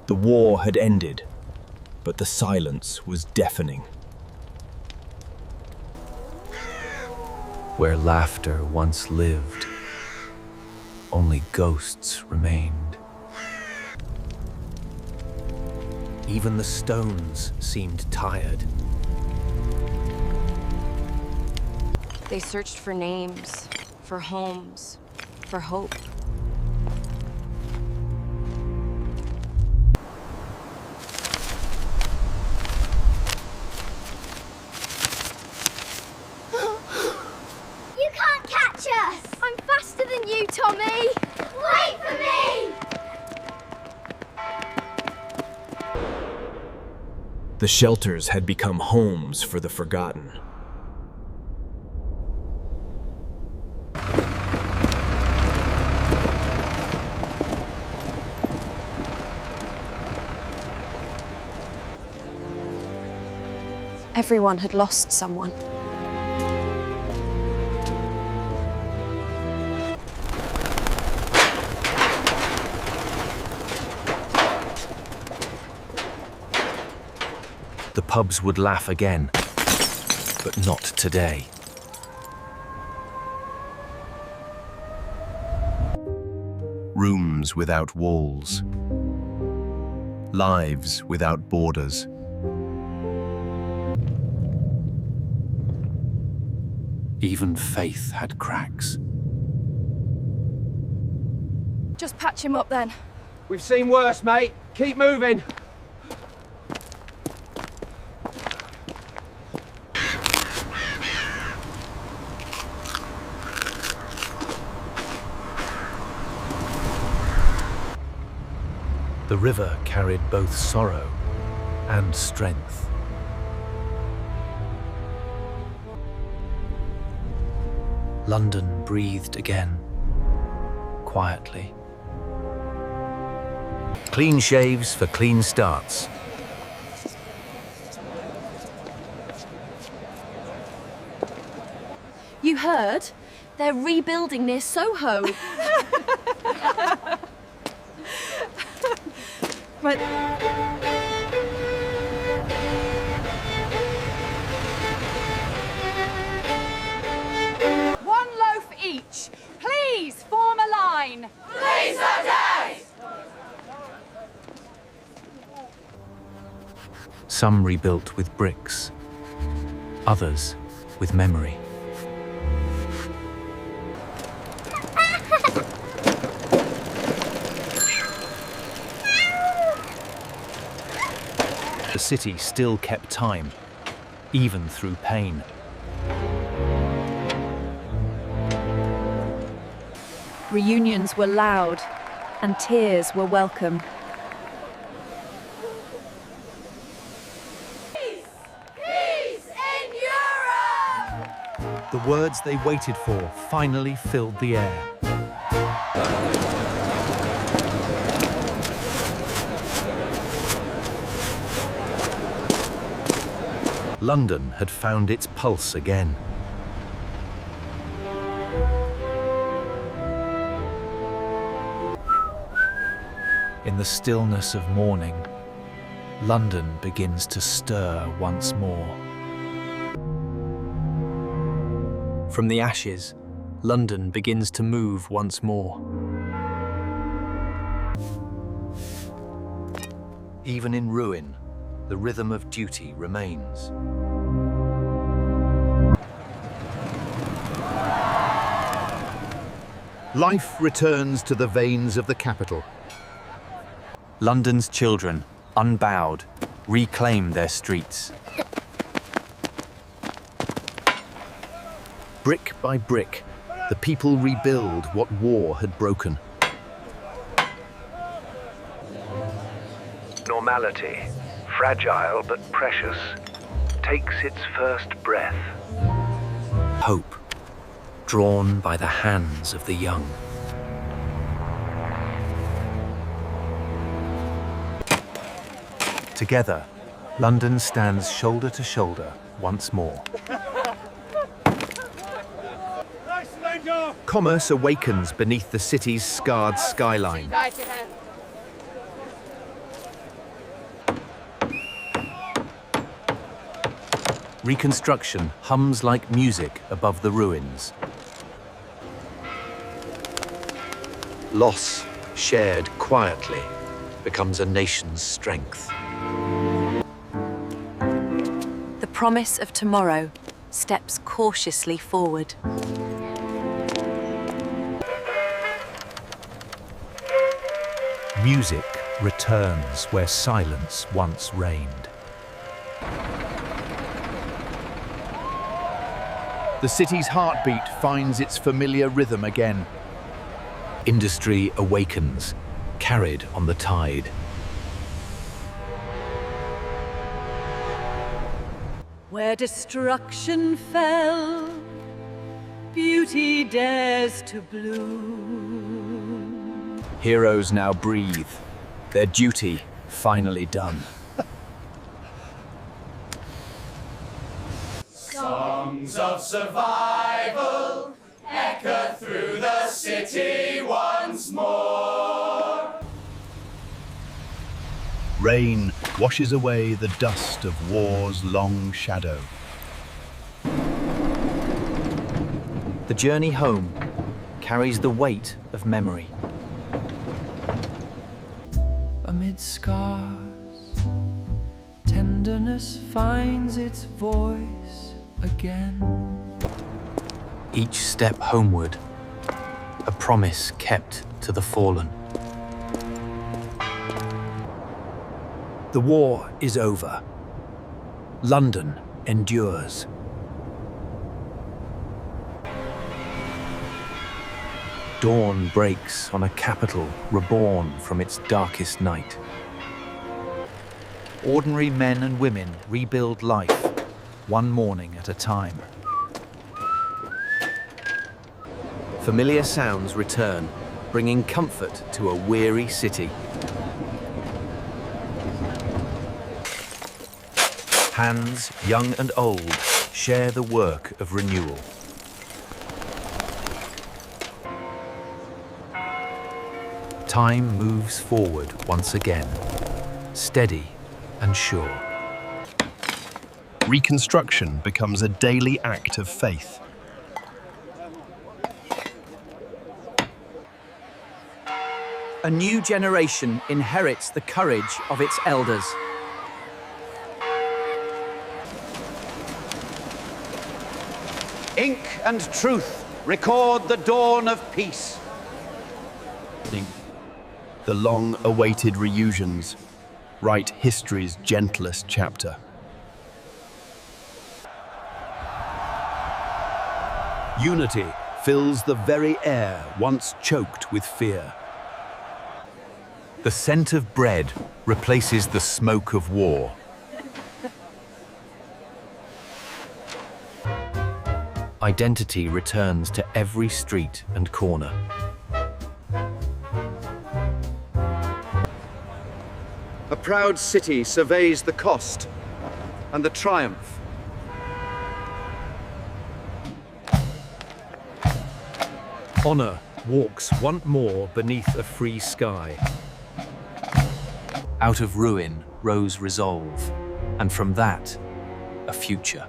The war had ended, but the silence was deafening. Where laughter once lived, only ghosts remained. Even the stones seemed tired. They searched for names, for homes, for hope. You can't catch us! I'm faster than you, Tommy! Wait for me! The shelters had become homes for the forgotten. Everyone had lost someone. The pubs would laugh again, but not today. Rooms without walls. Lives without borders. Even faith had cracks. Just patch him up then. We've seen worse, mate. Keep moving. The river carried both sorrow and strength. London breathed again, quietly. Clean shaves for clean starts. You heard? They're rebuilding near Soho. But... One loaf each. Please form a line. Please, Daddy! Some rebuilt with bricks, others with memory. The city still kept time, even through pain. Reunions were loud, and tears were welcome. Peace in Europe! The words they waited for finally filled the air. London had found its pulse again. In the stillness of morning, London begins to stir once more. From the ashes, London begins to move once more. Even in ruin, the rhythm of duty remains. Life returns to the veins of the capital. London's children, unbowed, reclaim their streets. Brick by brick, the people rebuild what war had broken. Normality, fragile but precious, takes its first breath. Hope, drawn by the hands of the young. Together, London stands shoulder to shoulder once more. Commerce awakens beneath the city's scarred skyline. Reconstruction hums like music above the ruins. Loss, shared quietly, becomes a nation's strength. The promise of tomorrow steps cautiously forward. Music returns where silence once reigned. The city's heartbeat finds its familiar rhythm again. Industry awakens, carried on the tide. Where destruction fell, beauty dares to bloom. Heroes now breathe, their duty finally done. Songs of survival echo through the city once more. Rain washes away the dust of war's long shadow. The journey home carries the weight of memory. Amid scars, tenderness finds its voice again. Each step homeward, a promise kept to the fallen. The war is over. London endures. Dawn breaks on a capital reborn from its darkest night. Ordinary men and women rebuild life, one morning at a time. Familiar sounds return, bringing comfort to a weary city. Hands, young and old, share the work of renewal. Time moves forward once again, steady and sure. Reconstruction becomes a daily act of faith. A new generation inherits the courage of its elders. Ink and truth record the dawn of peace. The long-awaited reunions write history's gentlest chapter. Unity fills the very air once choked with fear. The scent of bread replaces the smoke of war. Identity returns to every street and corner. A proud city surveys the cost and the triumph. Honor walks once more beneath a free sky. Out of ruin rose resolve, and from that, a future.